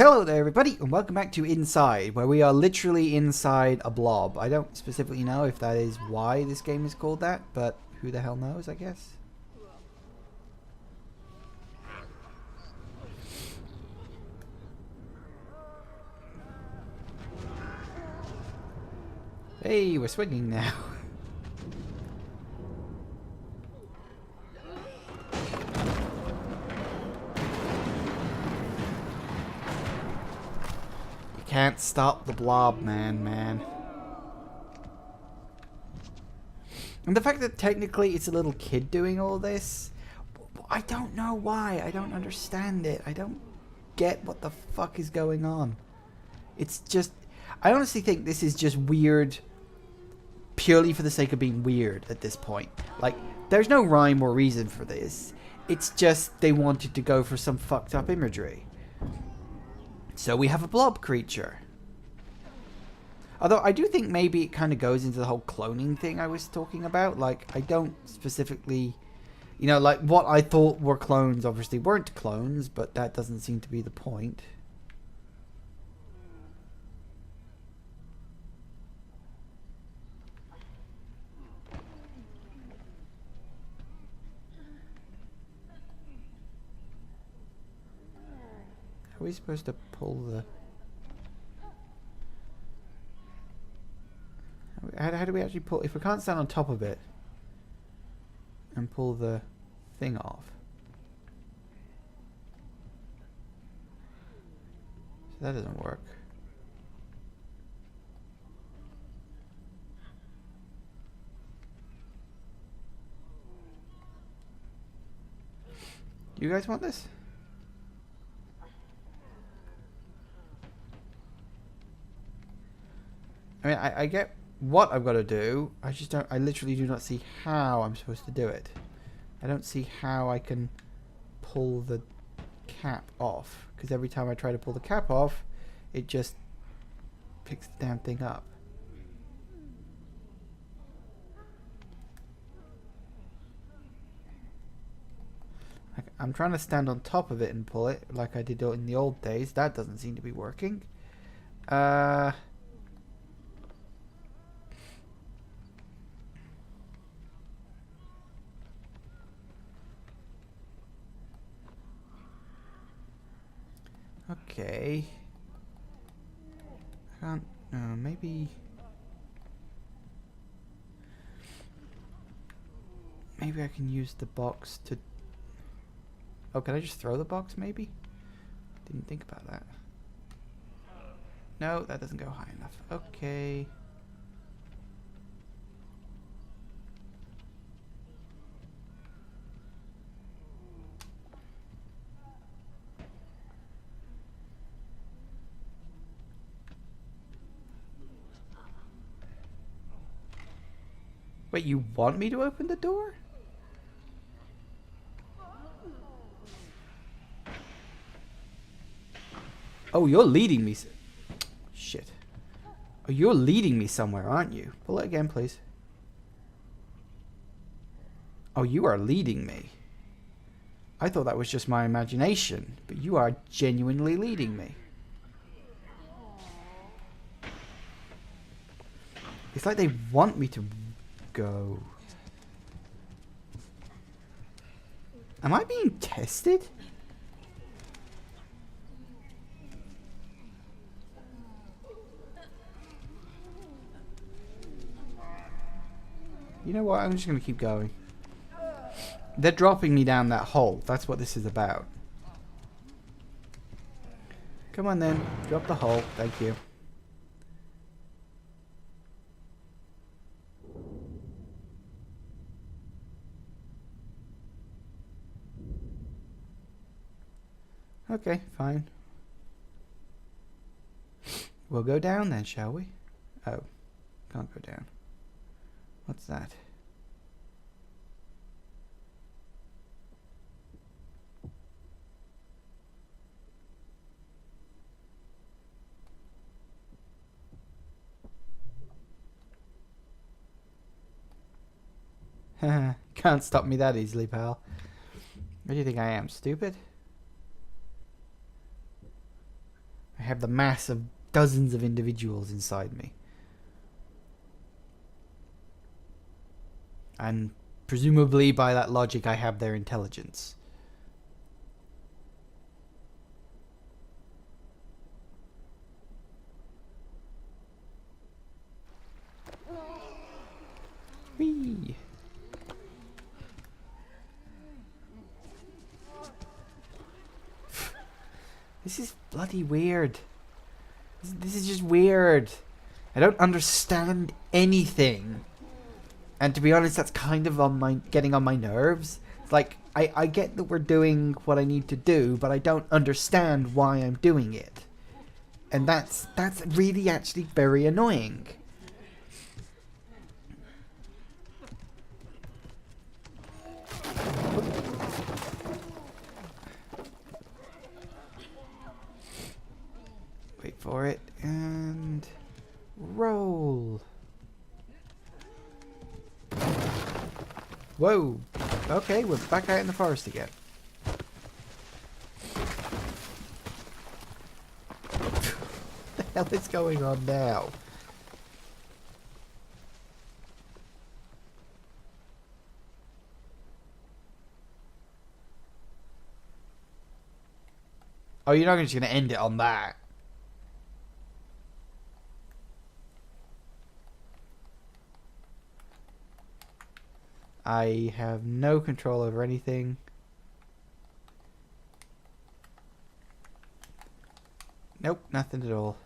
Hello there everybody and welcome back to Inside, where we are literally inside a blob. I don't specifically know if that is why this game is called that, but who the hell knows, I guess. Hey, we're swinging now. Can't stop the blob, man. And the fact that technically it's a little kid doing all this, I don't know why. I don't understand it. I don't get what the fuck is going on. It's just, I honestly think this is just weird purely for the sake of being weird at this point. Like, there's no rhyme or reason for this. It's just they wanted to go for some fucked up imagery. So we have a blob creature. Although I do think maybe it kind of goes into the whole cloning thing I was talking about. Like, I don't specifically... You know, like, what I thought were clones obviously weren't clones, but that doesn't seem to be the point. Are we supposed to pull the... How do we actually pull... If we can't stand on top of it and pull the thing off. So that doesn't work. You guys want this? I mean, I get what I've got to do. I just don't... I literally do not see how I'm supposed to do it. I don't see how I can pull the cap off. Because every time I try to pull the cap off, it just picks the damn thing up. I'm trying to stand on top of it and pull it like I did in the old days. That doesn't seem to be working. Okay. I can't... maybe... Maybe I can use the box to... Oh, can I just throw the box, maybe? Didn't think about that. No, that doesn't go high enough. Okay. Wait, you want me to open the door? Oh, you're leading me. Shit. Oh, you're leading me somewhere, aren't you? Pull it again, please. Oh, you are leading me. I thought that was just my imagination, but you are genuinely leading me. It's like they want me to go. Am I being tested? You know what? I'm just going to keep going. They're dropping me down that hole. That's what this is about. Come on then. Drop the hole. Thank you. Okay, fine. We'll go down then, shall we? Oh, can't go down. What's that? Can't stop me that easily, pal. What do you think I am, stupid? have the mass of dozens of individuals inside me. And presumably by that logic I have their intelligence. Whee! This is bloody weird. This is just weird. I don't understand anything. And to be honest, that's kind of getting on my nerves. It's like, I get that we're doing what I need to do, but I don't understand why I'm doing it. And that's really actually very annoying. Wait for it, and roll. Whoa. Okay, we're back out in the forest again. What the hell is going on now? Oh, you're not just going to end it on that. I have no control over anything. Nope, nothing at all.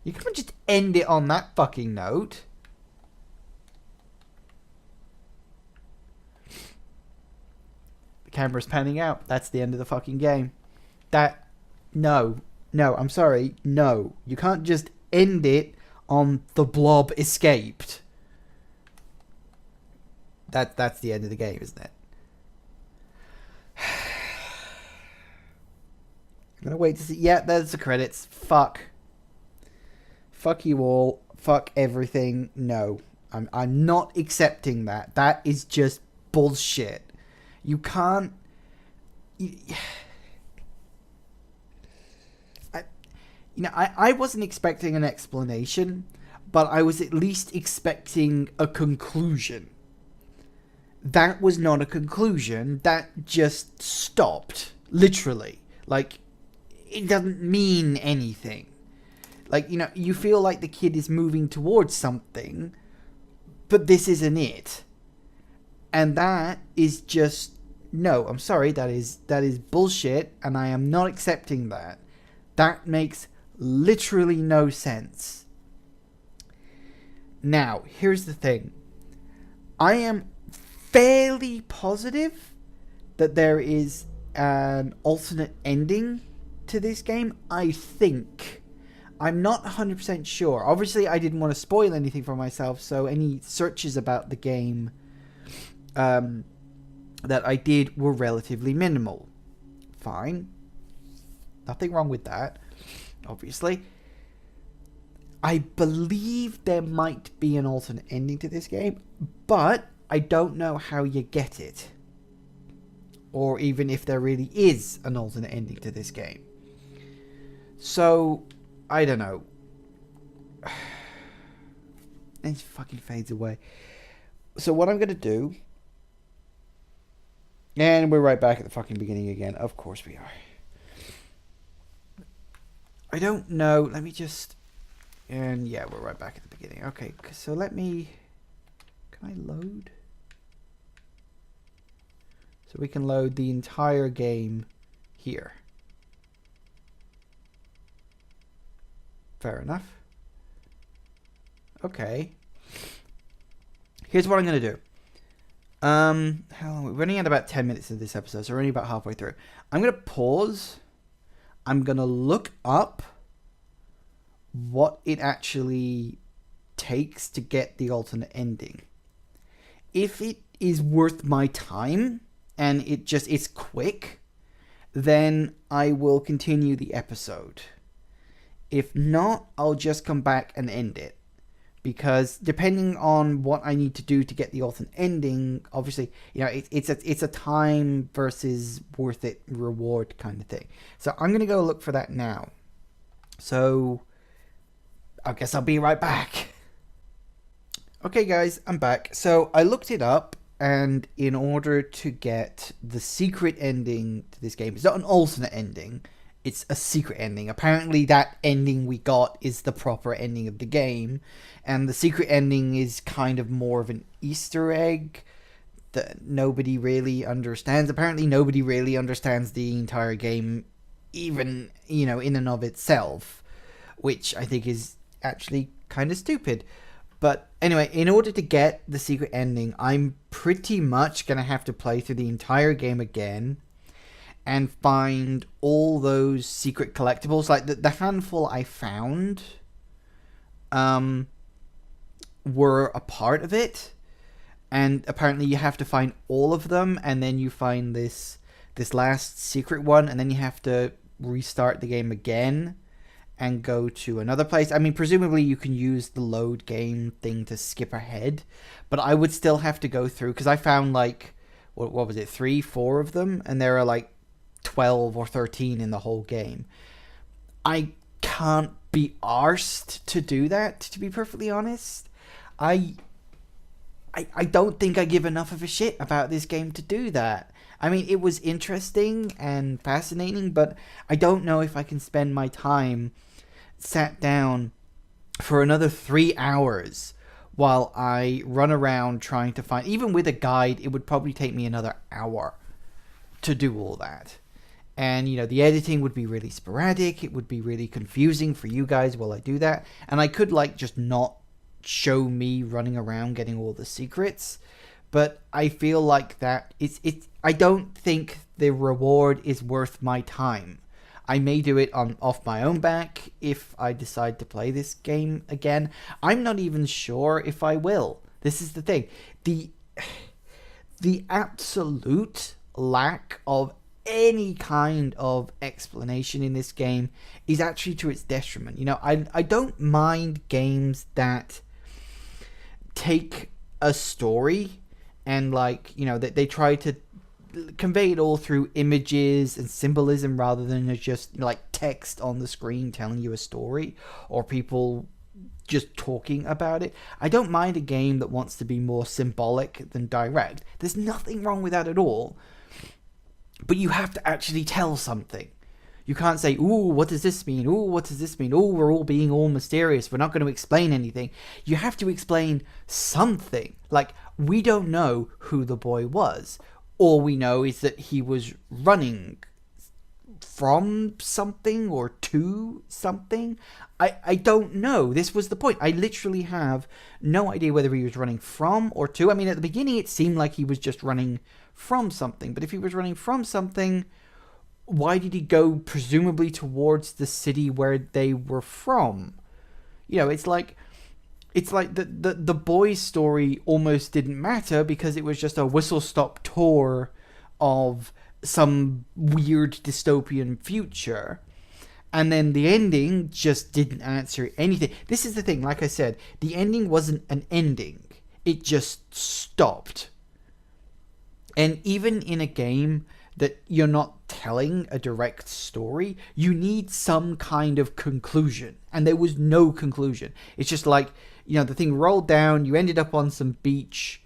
You can't just end it on that fucking note. The camera's panning out. That's the end of the fucking game. No, I'm sorry. No, you can't just end it on the blob escaped. That's the end of the game, isn't it? I'm gonna wait to see. Yeah, there's the credits. Fuck you all. Fuck everything. No, I'm not accepting that. That is just bullshit. You can't. I wasn't expecting an explanation, but I was at least expecting a conclusion. That was not a conclusion. That just stopped. Literally. Like, it doesn't mean anything. Like, you feel like the kid is moving towards something, but this isn't it. And that is just... No, I'm sorry. That is bullshit, and I am not accepting that. That makes literally no sense. Now, here's the thing. I am fairly positive that there is an alternate ending to this game. I think. I'm not 100% sure. Obviously, I didn't want to spoil anything for myself, so any searches about the game that I did were relatively minimal. Fine. Nothing wrong with that. Obviously, I believe there might be an alternate ending to this game, but I don't know how you get it, or even if there really is an alternate ending to this game. So, I don't know. It fucking fades away. So what I'm going to do, and we're right back at the fucking beginning again. Of course we are. I don't know. Let me just... And yeah, we're right back at the beginning. Okay, so let me... Can I load? So we can load the entire game here. Fair enough. Okay. Here's what I'm going to do. How long? We're running at about 10 minutes of this episode, so we're only about halfway through. I'm going to pause. I'm going to look up what it actually takes to get the alternate ending. If it is worth my time and it's quick, then I will continue the episode. If not, I'll just come back and end it. because depending on what I need to do to get the ultimate ending, obviously, it's a time versus worth it reward kind of thing. So I'm gonna go look for that now. So I guess I'll be right back. Okay, guys, I'm back. So I looked it up, and in order to get the secret ending to this game, it's not an alternate ending. It's a secret ending. Apparently that ending we got is the proper ending of the game. And the secret ending is kind of more of an Easter egg that nobody really understands. Apparently nobody really understands the entire game, even, in and of itself. Which I think is actually kind of stupid. But anyway, in order to get the secret ending, I'm pretty much going to have to play through the entire game again and find all those secret collectibles. Like the handful I found were a part of it, and apparently you have to find all of them, and then you find this last secret one, and then you have to restart the game again and go to another place. I mean, presumably you can use the load game thing to skip ahead, but I would still have to go through, because I found like, what was it, 3-4 of them, and there are like 12 or 13 in the whole game. I can't be arsed to do that, to be perfectly honest. I don't think I give enough of a shit about this game to do that. I mean, it was interesting and fascinating, but I don't know if I can spend my time sat down for another 3 hours while I run around trying to find... Even with a guide, it would probably take me another hour to do all that. And, the editing would be really sporadic. It would be really confusing for you guys while I do that. And I could, just not show me running around getting all the secrets. But I feel like that I don't think the reward is worth my time. I may do it off my own back if I decide to play this game again. I'm not even sure if I will. This is the thing. The absolute lack of any kind of explanation in this game is actually to its detriment. I don't mind games that take a story and they try to convey it all through images and symbolism rather than just text on the screen telling you a story or people just talking about it. I don't mind a game that wants to be more symbolic than direct. There's nothing wrong with that at all. But you have to actually tell something. You can't say, ooh, what does this mean? Ooh, what does this mean? Ooh, we're all being all mysterious. We're not going to explain anything. You have to explain something. We don't know who the boy was. All we know is that he was running from something or to something. I don't know. This was the point. I literally have no idea whether he was running from or to. I mean, at the beginning it seemed like he was just running from something. But if he was running from something, why did he go presumably towards the city where they were from? It's like the boy's story almost didn't matter because it was just a whistle-stop tour of some weird dystopian future. And then the ending just didn't answer anything. This is the thing, like I said, the ending wasn't an ending. It just stopped. And even in a game that you're not telling a direct story, you need some kind of conclusion. And there was no conclusion. It's just the thing rolled down, you ended up on some beach,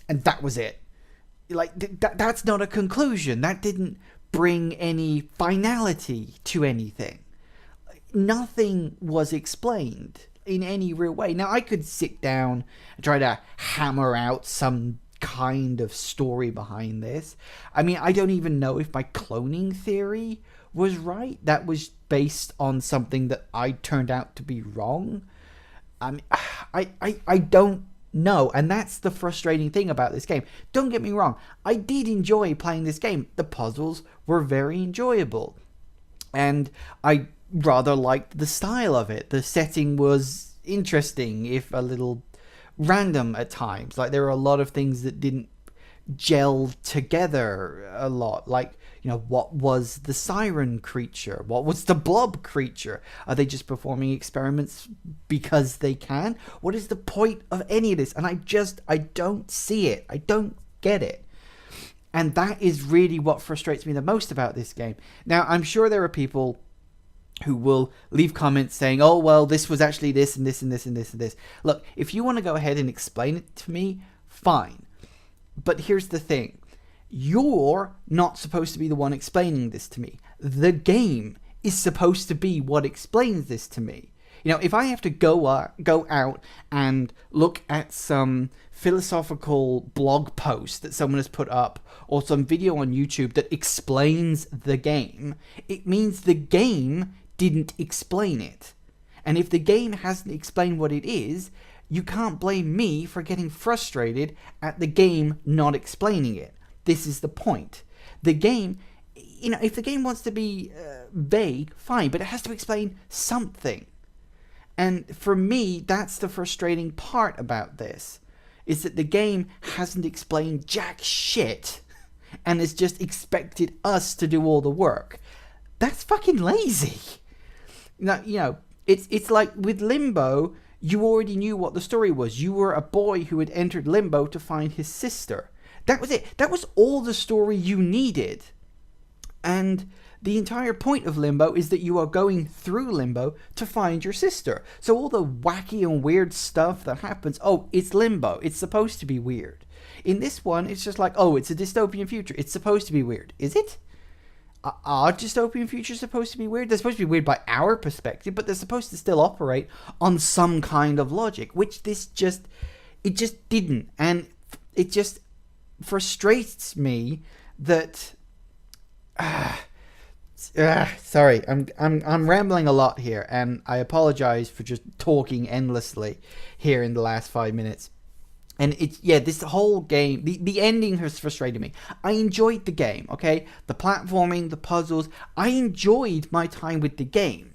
and that was it. That's not a conclusion. That didn't bring any finality to anything. Nothing was explained in any real way. Now, I could sit down and try to hammer out some kind of story behind this. I mean, I don't even know if my cloning theory was right. That was based on something that I turned out to be wrong. I mean, I don't know, and that's the frustrating thing about this game. Don't get me wrong, I did enjoy playing this game. The puzzles were very enjoyable, and I rather liked the style of it. The setting was interesting, if a little random at times. There are a lot of things that didn't gelled together a lot. Like, you know, what was the siren creature? What was the blob creature? Are they just performing experiments because they can? What is the point of any of this? And I don't see it. I don't get it. And that is really what frustrates me the most about this game. Now, I'm sure there are people who will leave comments saying, oh, well, this was actually this and this and this and this and this. Look, if you want to go ahead and explain it to me, fine. But here's the thing. You're not supposed to be the one explaining this to me. The game is supposed to be what explains this to me. You know, if I have to go out and look at some philosophical blog post that someone has put up or some video on YouTube that explains the game, it means the game didn't explain it. And if the game hasn't explained what it is, you can't blame me for getting frustrated at the game not explaining it. This is the point. The game, you know, if the game wants to be vague, fine, but it has to explain something. And for me, that's the frustrating part about this, is that the game hasn't explained jack shit and has just expected us to do all the work. That's fucking lazy. Now, you know, it's like with Limbo, you already knew what the story was. You were a boy who had entered Limbo to find his sister. That was it. That was all the story you needed. And the entire point of Limbo is that you are going through Limbo to find your sister. So all the wacky and weird stuff that happens, oh, it's Limbo. It's supposed to be weird. In this one, it's just like, oh, it's a dystopian future. It's supposed to be weird. Is it? Are dystopian futures supposed to be weird? They're supposed to be weird by our perspective, but they're supposed to still operate on some kind of logic, which it just didn't. And it just frustrates me that... sorry, I'm rambling a lot here, and I apologize for just talking endlessly here in the last 5 minutes. And this whole game, the ending has frustrated me. I enjoyed the game, okay? The platforming, the puzzles, I enjoyed my time with the game.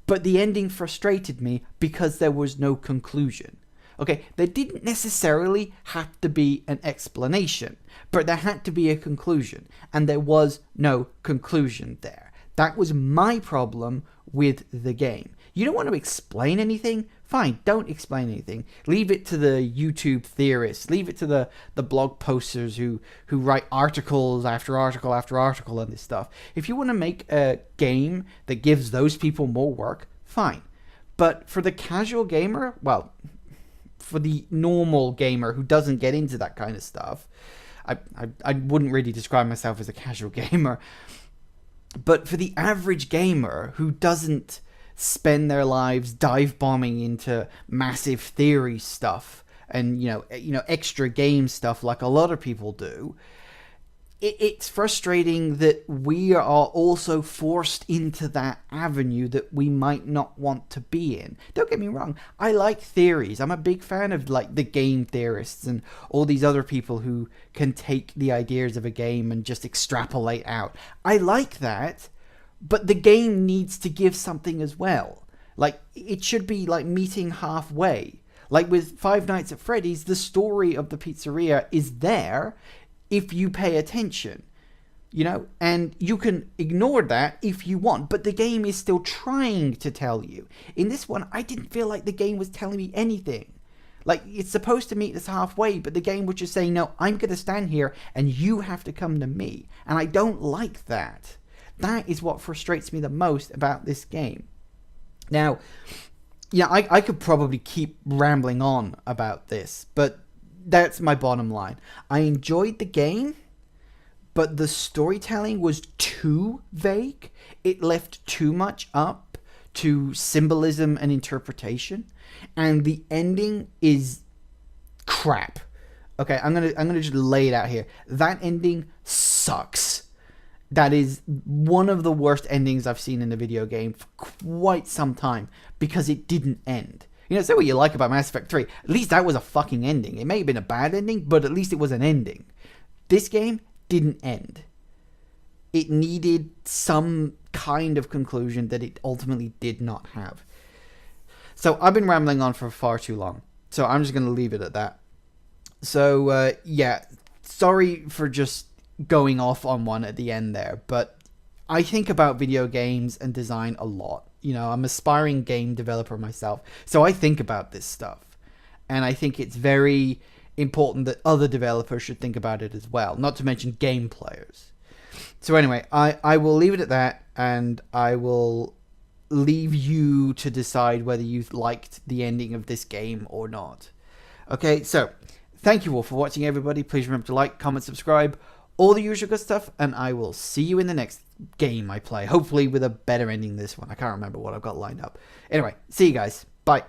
But the ending frustrated me because there was no conclusion. Okay, there didn't necessarily have to be an explanation, but there had to be a conclusion, and there was no conclusion there. That was my problem with the game. You don't want to explain anything? Fine, don't explain anything. Leave it to the YouTube theorists. Leave it to the blog posters who write articles after article after article on this stuff. If you want to make a game that gives those people more work, fine. But for the casual gamer, well... for the normal gamer who doesn't get into that kind of stuff, I wouldn't really describe myself as a casual gamer, but for the average gamer who doesn't spend their lives dive bombing into massive theory stuff and you know extra game stuff like a lot of people do, it's frustrating that we are also forced into that avenue that we might not want to be in. Don't get me wrong, I like theories. I'm a big fan of like the game theorists and all these other people who can take the ideas of a game and just extrapolate out. I like that, but the game needs to give something as well. Like, it should be like meeting halfway. Like with Five Nights at Freddy's, the story of the pizzeria is there if you pay attention, and you can ignore that if you want, but the game is still trying to tell you. In this one, I didn't feel like the game was telling me anything. Like, it's supposed to meet us halfway, but the game was just saying, no, I'm going to stand here and you have to come to me. And I don't like that. That is what frustrates me the most about this game. Now, I could probably keep rambling on about this, but that's my bottom line. I enjoyed the game, but the storytelling was too vague. It left too much up to symbolism and interpretation, and the ending is crap. Okay, I'm gonna just lay it out here. That ending sucks. That is one of the worst endings I've seen in a video game for quite some time, because it didn't end. Say what you like about Mass Effect 3. At least that was a fucking ending. It may have been a bad ending, but at least it was an ending. This game didn't end. It needed some kind of conclusion that it ultimately did not have. So I've been rambling on for far too long. So I'm just going to leave it at that. So, sorry for just going off on one at the end there, but I think about video games and design a lot. You know, I'm an aspiring game developer myself, so I think about this stuff. And I think it's very important that other developers should think about it as well, not to mention game players. So anyway, I will leave it at that, and I will leave you to decide whether you liked the ending of this game or not. Okay, so thank you all for watching, everybody. Please remember to like, comment, subscribe, all the usual good stuff, and I will see you in the next game I play, hopefully with a better ending than this one. I can't remember what I've got lined up. Anyway, see you guys. Bye.